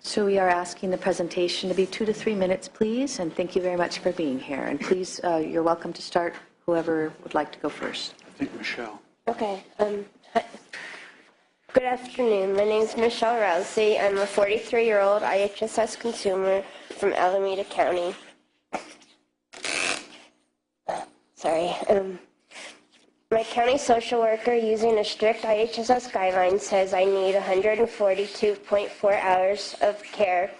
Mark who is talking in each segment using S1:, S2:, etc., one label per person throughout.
S1: So we are asking the presentation to be 2 to 3 minutes, please, and thank you very much for being here. And please, you're welcome to start, whoever would like to go first.
S2: I think Michelle.
S3: Okay. Hi. Good afternoon. My name is Michelle Rousey. I'm a 43-year-old IHSS consumer from Alameda County. Sorry. My county social worker, using a strict IHSS guideline, says I need 142.4 hours of care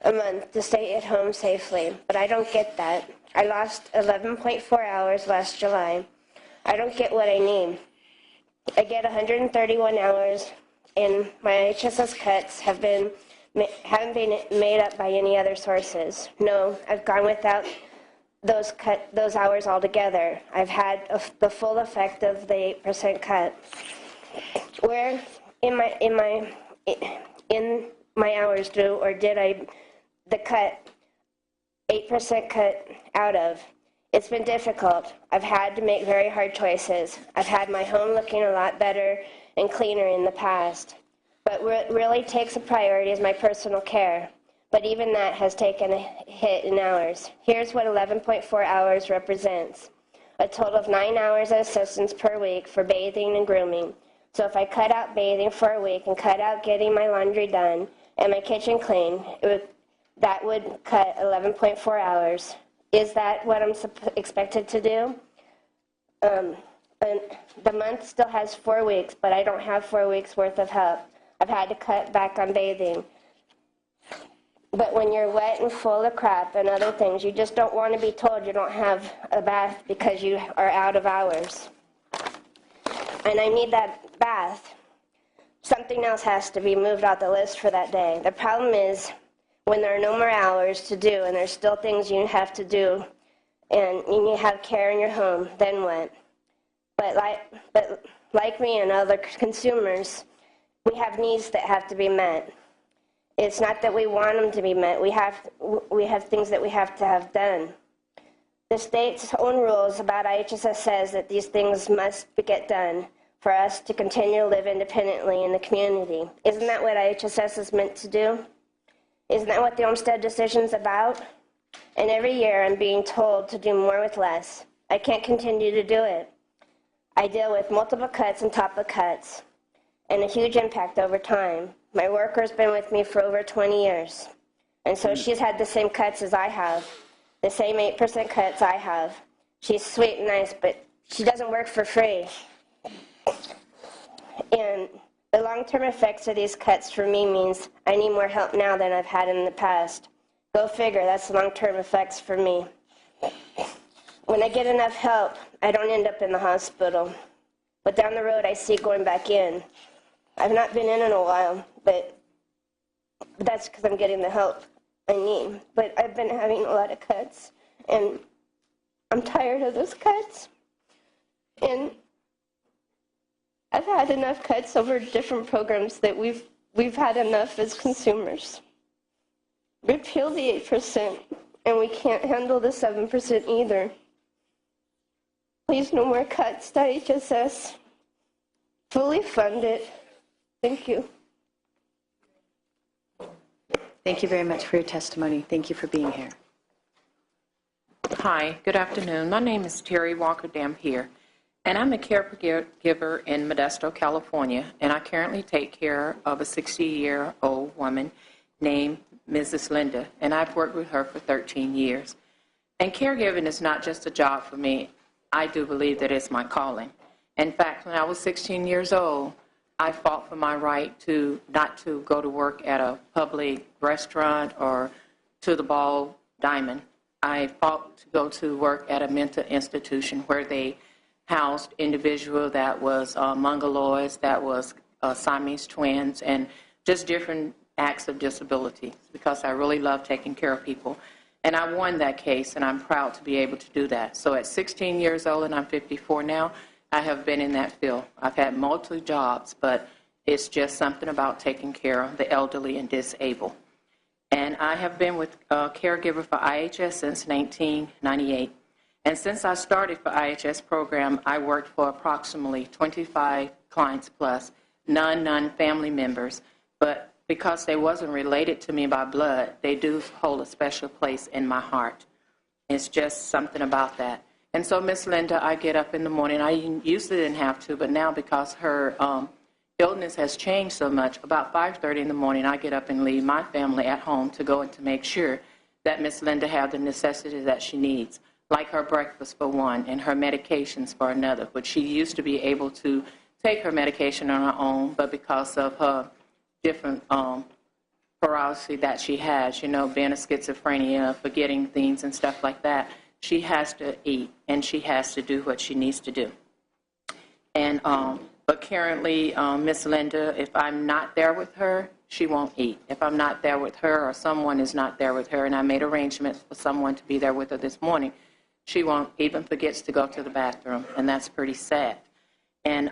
S3: a month to stay at home safely, but I don't get that. I lost 11.4 hours last July. I don't get what I need. I get 131 hours, and my IHSS cuts haven't been made up by any other sources. No, I've gone without those hours altogether. I've had the full effect of the 8% cut. Where in my hours did I the cut 8% cut out of? It's been difficult. I've had to make very hard choices. I've had my home looking a lot better and cleaner in the past. But what really takes a priority is my personal care. But even that has taken a hit in hours. Here's what 11.4 hours represents. A total of 9 hours of assistance per week for bathing and grooming. So if I cut out bathing for a week and cut out getting my laundry done and my kitchen clean, that would cut 11.4 hours. Is that what I'm expected to do? And the month still has 4 weeks, but I don't have 4 weeks worth of help. I've had to cut back on bathing. But when you're wet and full of crap and other things, you just don't want to be told you don't have a bath because you are out of hours. And I need that bath. Something else has to be moved out the list for that day. The problem is when there are no more hours to do and there's still things you have to do and you have care in your home, then what? But like me and other consumers, we have needs that have to be met. It's not that we want them to be met. We have things that we have to have done. The state's own rules about IHSS says that these things must get done for us to continue to live independently in the community. Isn't that what IHSS is meant to do? Isn't that what the Olmstead decision's about? And every year I'm being told to do more with less. I can't continue to do it. I deal with multiple cuts on top of cuts and a huge impact over time. My worker's been with me for over 20 years, and so she's had the same cuts as I have, the same 8% cuts I have. She's sweet and nice, but she doesn't work for free. And the long-term effects of these cuts for me means I need more help now than I've had in the past. Go figure, that's long-term effects for me. When I get enough help, I don't end up in the hospital. But down the road, I see going back in. I've not been in a while, but that's because I'm getting the help I need. But I've been having a lot of cuts, and I'm tired of those cuts. And I've had enough cuts over different programs that we've had enough as consumers. Repeal the 8%, and we can't handle the 7% either. Please, no more cuts to IHSS. Fully fund it. Thank you.
S1: Thank you very much for your testimony. Thank you for being here.
S4: Hi, good afternoon. My name is Terry Walker-Dampier, and I'm a caregiver in Modesto, California, and I currently take care of a 60-year-old woman named Mrs. Linda, and I've worked with her for 13 years. And caregiving is not just a job for me. I do believe that it's my calling. In fact, when I was 16 years old, I fought for my right not to go to work at a public restaurant or to the Ball Diamond. I fought to go to work at a mental institution where they housed individuals that was mongoloids, that was Siamese twins, and just different acts of disability because I really love taking care of people. And I won that case, and I'm proud to be able to do that. So at 16 years old, and I'm 54 now, I have been in that field. I've had multiple jobs, but it's just something about taking care of the elderly and disabled. And I have been with a caregiver for IHS since 1998. And since I started for IHS program, I worked for approximately 25 clients plus, non-family members. But because they wasn't related to me by blood, they do hold a special place in my heart. It's just something about that. And so, Miss Linda, I get up in the morning. I usually didn't have to, but now because her illness has changed so much, about 5:30 in the morning, I get up and leave my family at home to go and to make sure that Miss Linda has the necessities that she needs, like her breakfast for one and her medications for another, which she used to be able to take her medication on her own, but because of her different paralysis that she has, you know, being a schizophrenia, forgetting things and stuff like that, she has to eat and she has to do what she needs to do. And but currently, Miss Linda, if I'm not there with her, she won't eat. If I'm not there with her or someone is not there with her, and I made arrangements for someone to be there with her this morning, she won't even forgets to go to the bathroom, and that's pretty sad. And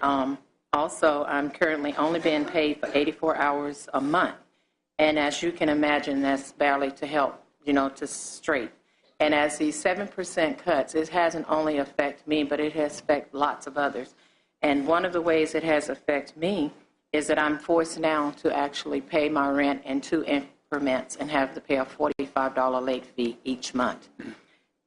S4: also, I'm currently only being paid for 84 hours a month. And as you can imagine, that's barely to help, you know, to straight. And as these 7% cuts, it hasn't only affected me, but it has affected lots of others. And one of the ways it has affected me is that I'm forced now to actually pay my rent in 2 increments and have to pay a $45 late fee each month.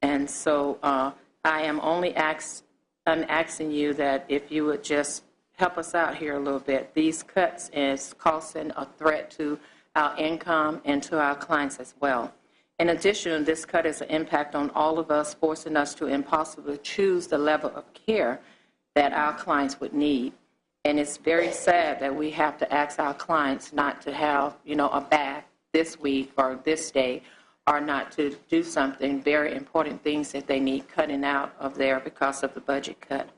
S4: And so I am only asking you that if you would just help us out here a little bit. These cuts is causing a threat to our income and to our clients as well. In addition, this cut is an impact on all of us, forcing us to impossibly choose the level of care that our clients would need. And it's very sad that we have to ask our clients not to have, you know, a bath this week or this day, or not to do something, very important things that they need cutting out of there because of the budget cut.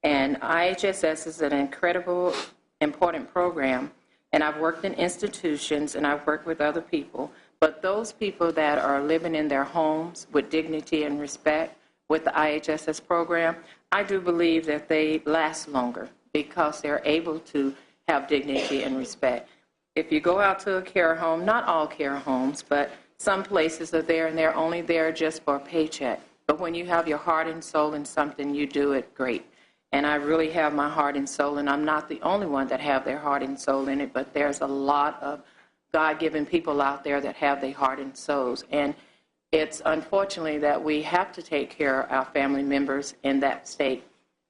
S4: And IHSS is an incredible, important program, and I've worked in institutions and I've worked with other people, but those people that are living in their homes with dignity and respect with the IHSS program, I do believe that they last longer because they're able to have dignity and respect. If you go out to a care home, not all care homes, but some places are there and they're only there just for a paycheck. But when you have your heart and soul in something, you do it great. And I really have my heart and soul, and I'm not the only one that have their heart and soul in it, but there's a lot of God-given people out there that have their heart and souls. And it's unfortunately that we have to take care of our family members in that state.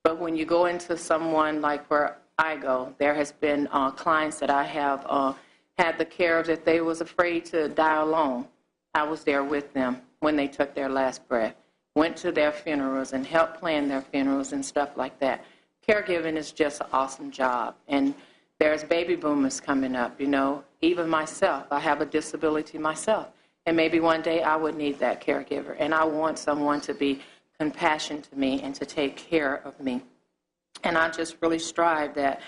S4: But when you go into someone like where I go, there has been clients that I have had the care of that they was afraid to die alone. I was there with them when they took their last breath, went to their funerals and helped plan their funerals and stuff like that. Caregiving is just an awesome job. And there's baby boomers coming up, you know. Even myself, I have a disability myself. And maybe one day I would need that caregiver. And I want someone to be compassionate to me and to take care of me. And I just really strive that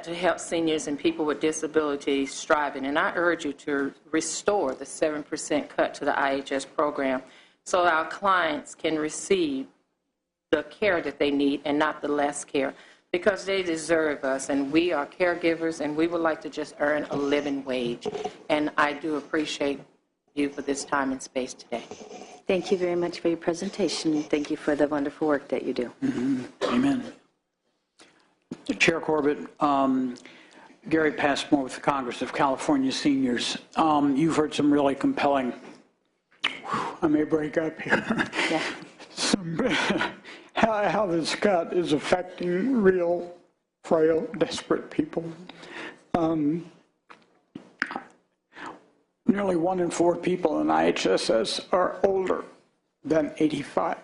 S4: to help seniors and people with disabilities striving. And I urge you to restore the 7% cut to the IHS program so our clients can receive the care that they need and not the less care, because they deserve us, and we are caregivers, and we would like to just earn a living wage. And I do appreciate you for this time and space today.
S1: Thank you very much for your presentation. Thank you for the wonderful work that you do.
S2: Mm-hmm. Amen. Chair Corbett, Gary Passmore with the Congress of California Seniors. You've heard some really compelling, I may break up here,
S1: Yeah.
S2: How this cut is affecting real, frail, desperate people. Nearly 1 in 4 people in IHSS are older than 85.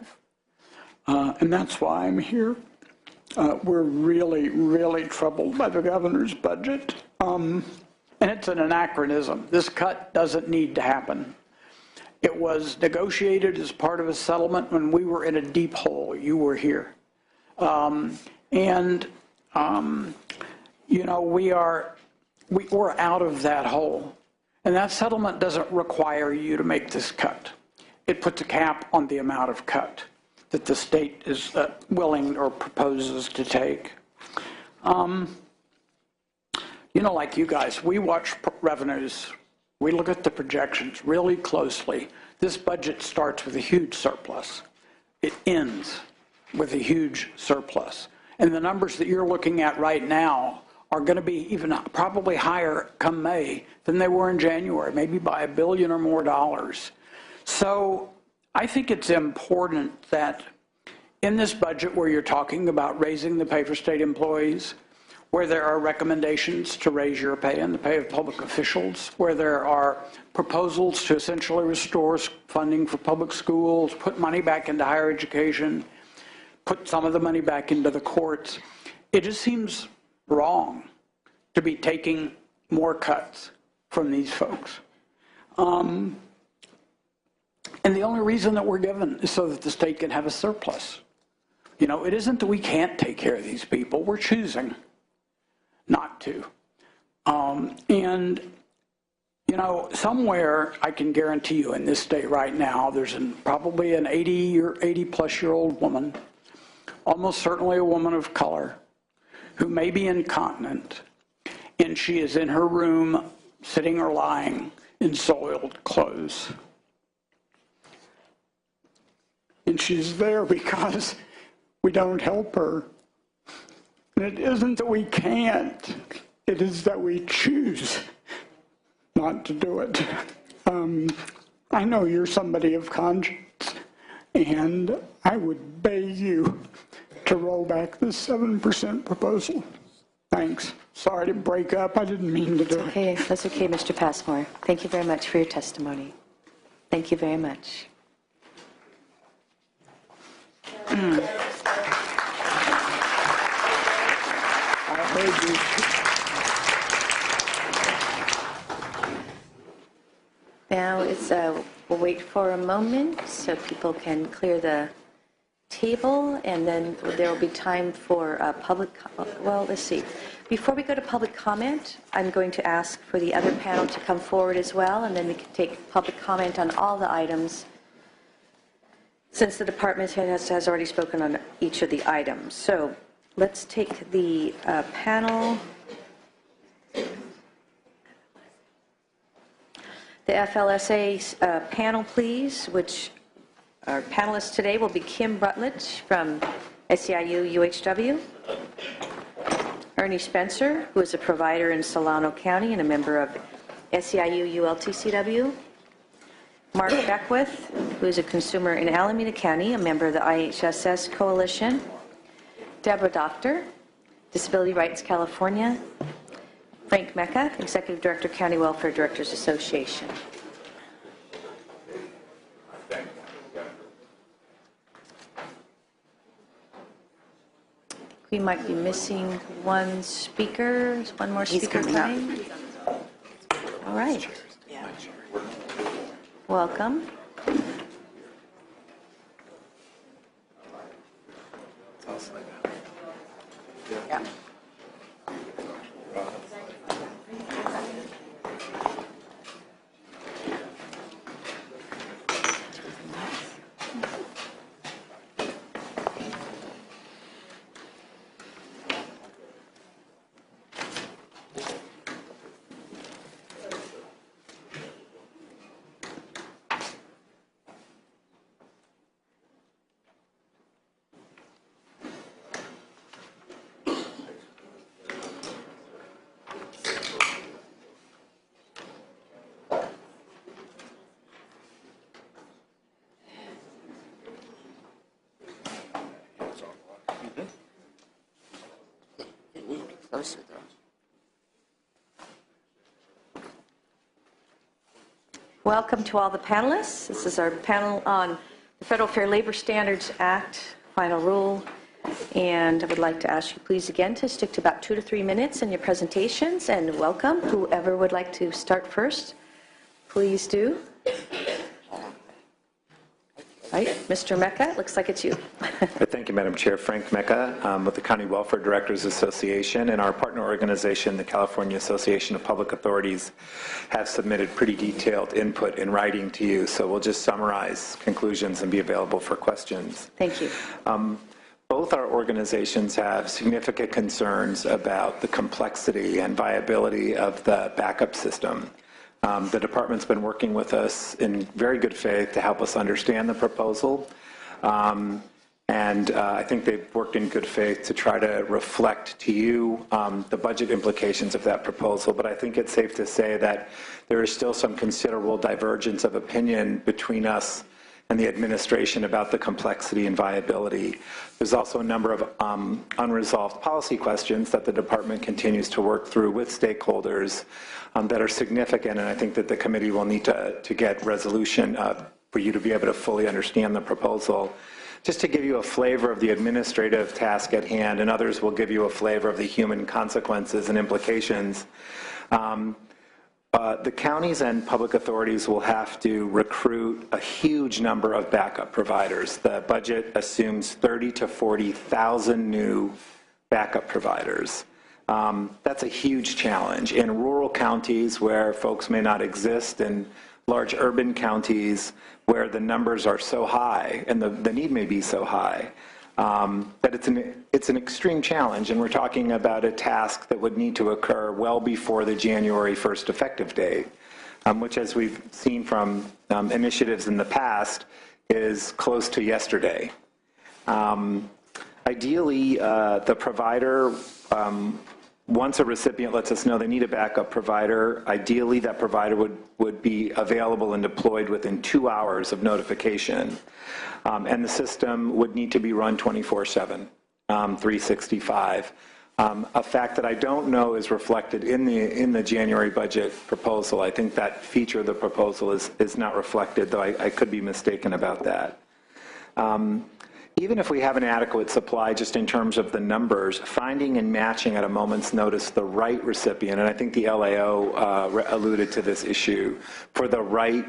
S2: And that's why I'm here. We're really, really troubled by the governor's budget. And it's an anachronism. This cut doesn't need to happen. It was negotiated as part of a settlement when we were in a deep hole. You were here. You know, we're out of that hole. And that settlement doesn't require you to make this cut. It puts a cap on the amount of cut that the state is willing or proposes to take. You know, like you guys, we watch revenues. We look at the projections really closely. This budget starts with a huge surplus. It ends with a huge surplus. And the numbers that you're looking at right now are going to be even probably higher come May than they were in January, maybe by $1 billion or more dollars. So I think it's important that in this budget where you're talking about raising the pay for state employees, where there are recommendations to raise your pay and the pay of public officials, where there are proposals to essentially restore funding for public schools, put money back into higher education, put some of the money back into the courts, it just seems wrong to be taking more cuts from these folks. And the only reason that we're given is so that the state can have a surplus. You know, it isn't that we can't take care of these people, we're choosing not to. And, you know, somewhere I can guarantee you in this state right now, there's probably an 80 or 80-plus-year-old woman, almost certainly a woman of color, who may be incontinent, and she is in her room sitting or lying in soiled clothes. And she's there because we don't help her. And it isn't that we can't, it is that we choose not to do it. I know you're somebody of conscience, and I would beg you to roll back this 7% proposal. Thanks. Sorry to break up. I didn't mean to do it.
S1: Okay, that's okay, Mr. Passmore. Thank you very much for your testimony. Thank you very much.
S2: I heard you.
S1: Now it's, we'll wait for a moment so people can clear the table, and then there will be time for public, well, let's see. Before we go to public comment, I'm going to ask for the other panel to come forward as well, and then we can take public comment on all the items, since the department has already spoken on each of the items. So let's take the panel. The FLSA panel, please, which our panelists today will be Kim Rutledge from SEIU UHW, Ernie Spencer, who is a provider in Solano County and a member of SEIU ULTCW, Mark Beckwith, who is a consumer in Alameda County, a member of the IHSS Coalition, Deborah Doctor, Disability Rights California, Frank Mecca, Executive Director, County Welfare Directors Association. We might be missing one speaker, one more speaker coming. All right. Welcome.
S5: Yeah. Closer, though.
S1: Welcome to all the panelists. This is our panel on the Federal Fair Labor Standards Act final rule. And I would like to ask you please again to stick to about 2 to 3 minutes in your presentations, and welcome. Whoever would like to start first, please do. Right, Mr. Mecca, it looks like it's you.
S6: Thank you, Madam Chair. Frank Mecca with the County Welfare Directors Association, and our partner organization, the California Association of Public Authorities, have submitted pretty detailed input in writing to you, so we'll just summarize conclusions and be available for questions.
S1: Thank you.
S6: Both our organizations have significant concerns about the complexity and viability of the backup system. The department's been working with us in very good faith to help us understand the proposal. And I think they've worked in good faith to try to reflect to you the budget implications of that proposal. But I think it's safe to say that there is still some considerable divergence of opinion between us and the administration about the complexity and viability. There's also a number of unresolved policy questions that the department continues to work through with stakeholders that are significant, and I think that the committee will need to get resolution for you to be able to fully understand the proposal. Just to give you a flavor of the administrative task at hand, and others will give you a flavor of the human consequences and implications. The counties and public authorities will have to recruit a huge number of backup providers. The budget assumes 30 to 40,000 new backup providers. That's a huge challenge. In rural counties where folks may not exist, in large urban counties where the numbers are so high and the need may be so high, that it's an extreme challenge, and we're talking about a task that would need to occur well before the January 1st effective date, which, as we've seen from initiatives in the past, is close to yesterday. Ideally, the provider, once a recipient lets us know they need a backup provider, ideally that provider would be available and deployed within 2 hours of notification. And the system would need to be run 24/7, 365. A fact that I don't know is reflected in the January budget proposal. I think that feature of the proposal is not reflected, though I could be mistaken about that. Even if we have an adequate supply just in terms of the numbers, finding and matching at a moment's notice the right recipient, and I think the LAO alluded to this issue, for the right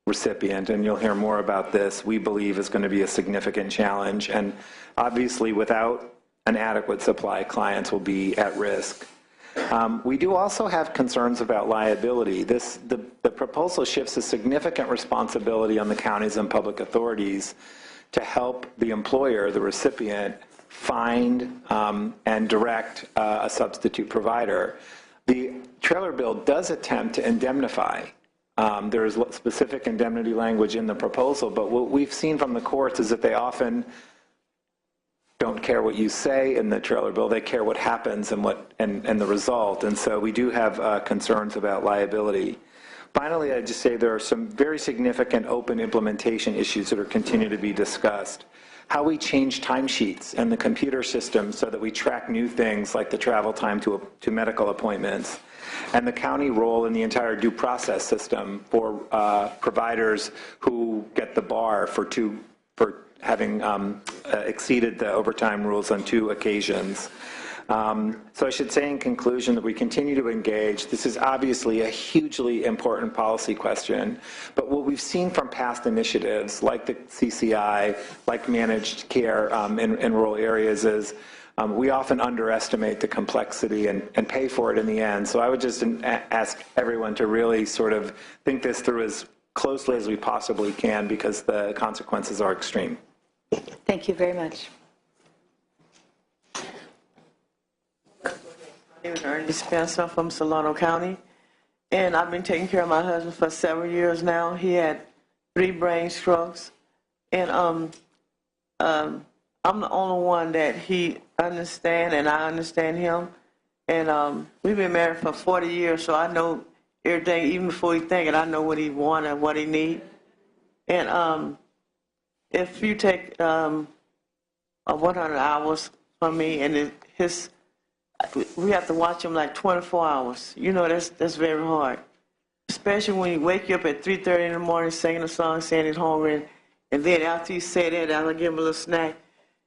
S6: recipient, and you'll hear more about this, we believe is going to be a significant challenge. And obviously, without an adequate supply, clients will be at risk. We do also have concerns about liability. The proposal shifts a significant responsibility on the counties and public authorities to help the employer, the recipient, find and direct a substitute provider. The trailer bill does attempt to indemnify. There is specific indemnity language in the proposal, but what we've seen from the courts is that they often don't care what you say in the trailer bill. They care what happens and the result. And so we do have concerns about liability. Finally, I'd just say there are some very significant open implementation issues that are continuing to be discussed. How we change timesheets and the computer system so that we track new things like the travel time to medical appointments, and the county role in the entire due process system for providers who get the bar for having exceeded the overtime rules on 2 occasions. So I should say in conclusion that we continue to engage. This is obviously a hugely important policy question, but what we've seen from past initiatives like the CCI, like managed care in rural areas is we often underestimate the complexity and pay for it in the end. So I would just ask everyone to really sort of think this through as closely as we possibly can, because the consequences are extreme.
S1: Thank you very much.
S5: My name is Ernie Spencer from Solano County, and I've been taking care of my husband for several years now. He had 3 brain strokes, and I'm the only one that he understands, and I understand him. And we've been married for 40 years, so I know everything, even before he think it, I know what he wants and what he needs. And if you take 100 hours from me, and we have to watch him like 24 hours. You know, that's very hard. Especially when you wake you up at 3:30 in the morning singing a song, saying he's hungry, and then after you say that, I'll give him a little snack.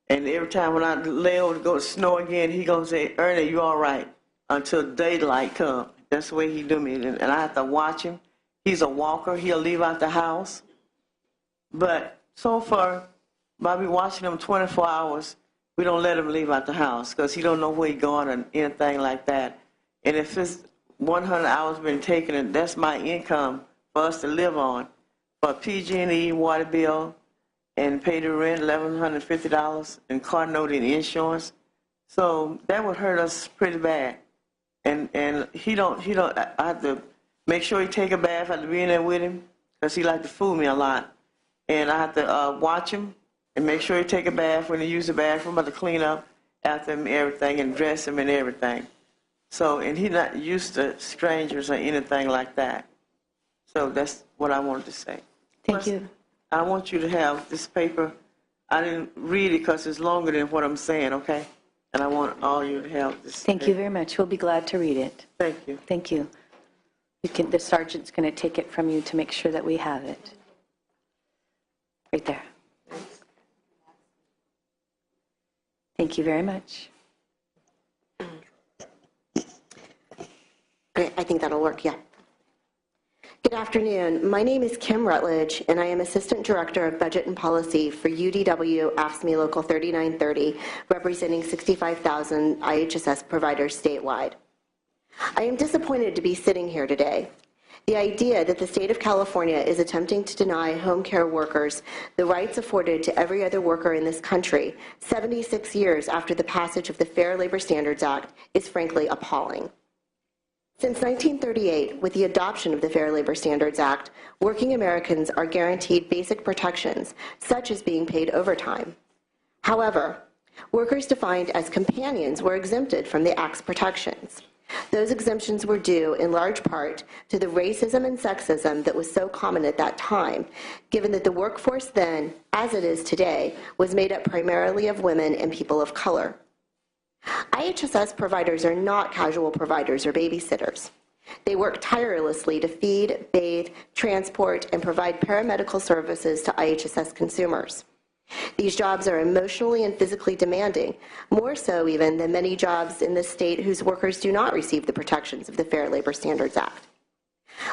S5: And every time when I lay over to go to snore again, he gonna say, "Ernie, you all right?" Until daylight comes. That's the way he do me, and I have to watch him. He's a walker. He'll leave out the house. But so far, by me watching him 24 hours, we don't let him leave out the house because he don't know where he's going or anything like that. And if his 100 hours been taken, and that's my income for us to live on, for PG&E, water bill, and pay the rent, $1,150, and car note and insurance. So that would hurt us pretty bad. And I have to make sure he take a bath. I have to be in there with him because he like to fool me a lot. And I have to watch him and make sure he take a bath when he use the bathroom, but to clean up after him, everything, and dress him and everything. So, and he's not used to strangers or anything like that. So that's what I wanted to say.
S1: Thank you.
S5: I want you to have this paper. I didn't read it because it's longer than what I'm saying, okay? And I want all you to have this.
S1: Thank you very much. We'll be glad to read it.
S5: Thank you.
S1: Thank you. The sergeant's going to take it from you to make sure that we have it. Right there. Thank you very much.
S7: Great, I think that'll work, yeah. Good afternoon. My name is Kim Rutledge, and I am Assistant Director of Budget and Policy for UDW AFSCME Local 3930, representing 65,000 IHSS providers statewide. I am disappointed to be sitting here today. The idea that the state of California is attempting to deny home care workers the rights afforded to every other worker in this country 76 years after the passage of the Fair Labor Standards Act is frankly appalling. Since 1938, with the adoption of the Fair Labor Standards Act, working Americans are guaranteed basic protections, such as being paid overtime. However, workers defined as companions were exempted from the Act's protections. Those exemptions were due in large part to the racism and sexism that was so common at that time, given that the workforce then, as it is today, was made up primarily of women and people of color. IHSS providers are not casual providers or babysitters. They work tirelessly to feed, bathe, transport, and provide paramedical services to IHSS consumers. These jobs are emotionally and physically demanding, more so even than many jobs in this state whose workers do not receive the protections of the Fair Labor Standards Act.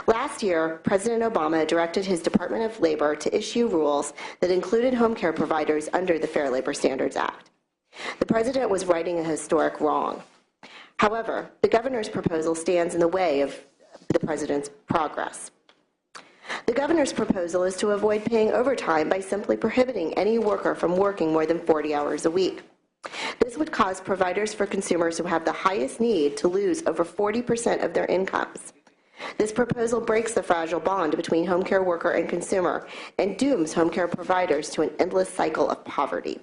S7: Last year, President Obama directed his Department of Labor to issue rules that included home care providers under the Fair Labor Standards Act. The president was righting a historic wrong. However, the governor's proposal stands in the way of the president's progress. The governor's proposal is to avoid paying overtime by simply prohibiting any worker from working more than 40 hours a week. This would cause providers for consumers who have the highest need to lose over 40% of their incomes. This proposal breaks the fragile bond between home care worker and consumer and dooms home care providers to an endless cycle of poverty.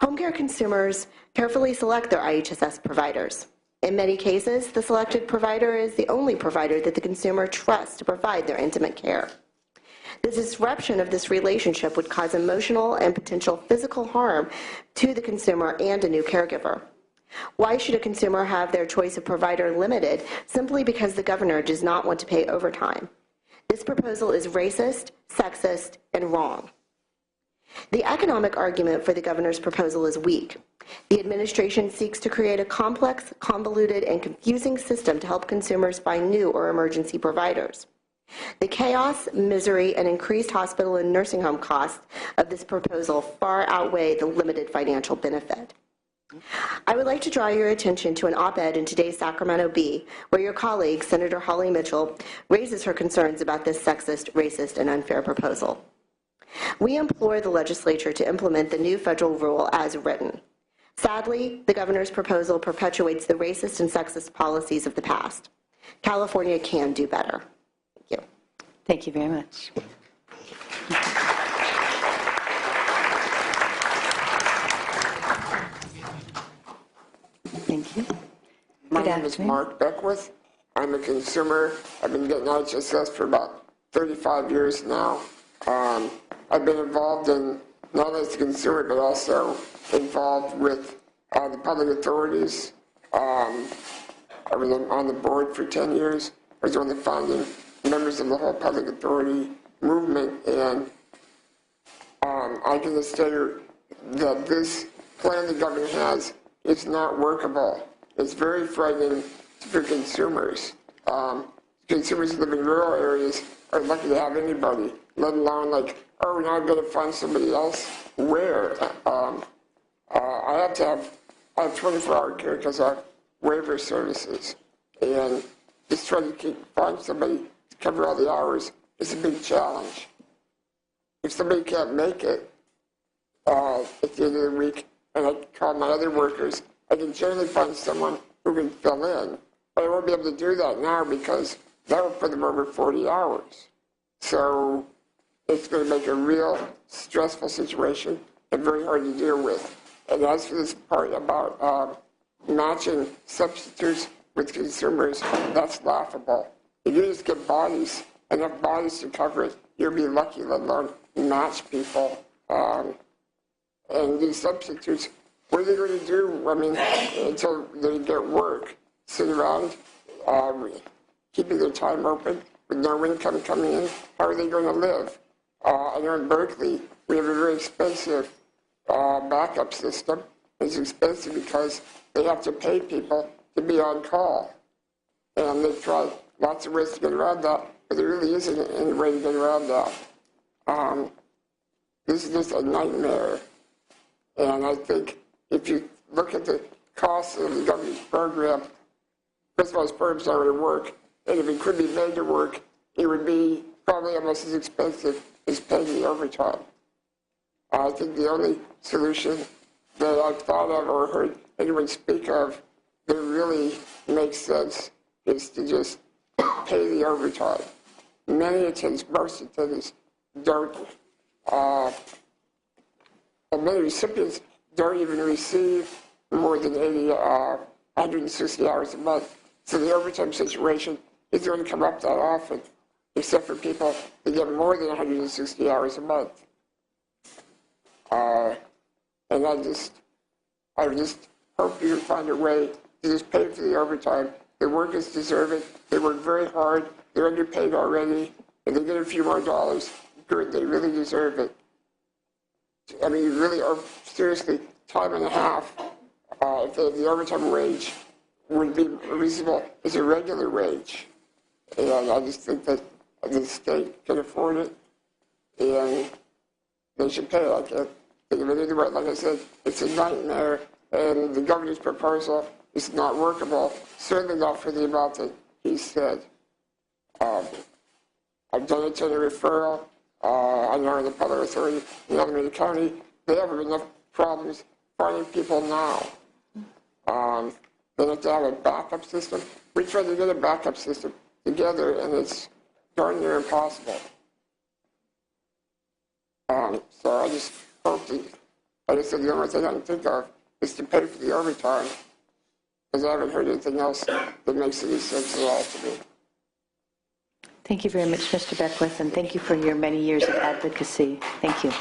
S7: Home care consumers carefully select their IHSS providers. In many cases, the selected provider is the only provider that the consumer trusts to provide their intimate care. The disruption of this relationship would cause emotional and potential physical harm to the consumer and a new caregiver. Why should a consumer have their choice of provider limited simply because the governor does not want to pay overtime? This proposal is racist, sexist, and wrong. The economic argument for the governor's proposal is weak. The administration seeks to create a complex, convoluted, and confusing system to help consumers find new or emergency providers. The chaos, misery, and increased hospital and nursing home costs of this proposal far outweigh the limited financial benefit. I would like to draw your attention to an op-ed in today's Sacramento Bee, where your colleague, Senator Holly Mitchell, raises her concerns about this sexist, racist, and unfair proposal. We implore the legislature to implement the new federal rule as written. Sadly, the governor's proposal perpetuates the racist and sexist policies of the past. California can do better. Thank you.
S1: Thank you very much. Thank you.
S8: My
S1: Good
S8: name is
S1: afternoon.
S8: Mark Beckwith. I'm a consumer. I've been getting IHSS for about 35 years now. I've been involved in, not only as a consumer, but also involved with the public authorities. I was on the board for 10 years. I was one of the founding members of the whole public authority movement, and I can just tell you that this plan the governor has is not workable. It's very frightening for consumers. Consumers who live in rural areas are lucky to have anybody, let alone like, oh, now I've got to find somebody else. Where? I have 24-hour care because I have waiver services, and just trying to find somebody to cover all the hours is a big challenge. If somebody can't make it at the end of the week, and I call my other workers, I can generally find someone who can fill in. But I won't be able to do that now because that will put them over 40 hours. So it's going to make a real stressful situation and very hard to deal with. And as for this part about matching substitutes with consumers, that's laughable. If you just get bodies, enough bodies to cover it, you'll be lucky, let alone match people. And these substitutes, what are they going to do, I mean, until they get work? Sit around, keeping their time open with no income coming in? How are they going to live? I know in Berkeley, we have a very expensive backup system. It's expensive because they have to pay people to be on call. And they've tried lots of ways to get around that, but there really isn't any way to get around that. This is just a nightmare. And I think if you look at the costs of the government's program, first of all, this program's not going to work. And if it could be made to work, it would be probably almost as expensive as paying the overtime. I think the only solution that I've thought of or heard anyone speak of that really makes sense is to just pay the overtime. Many attendants, most attendants don't, and many recipients don't even receive more than 160 hours a month. So the overtime situation isn't going to come up that often, except for people that get more than 160 hours a month. And I just hope you can find a way to just pay for the overtime. The workers deserve it. They work very hard. They're underpaid already. And they get a few more dollars. Good, they really deserve it. I mean, you really are, seriously, time and a half, if they have the overtime wage, would be reasonable as a regular wage. And I just think that the state can afford it, and they should pay it. I can't think of it either way. Like I said, it's a nightmare, and the governor's proposal is not workable, certainly not for the amount that he said. I've done a ton of referral. I know the public authority in Alameda County, they have enough problems finding people now. They have to have a backup system. We tried to get a backup system together, and it's darn near impossible. So I just hope that, like I said, the only thing I can think of is to pay for the overtime, because I haven't heard anything else that makes any sense at all to me.
S1: Thank you very much, Mr. Beckwith, and thank you for your many years of advocacy. Thank you.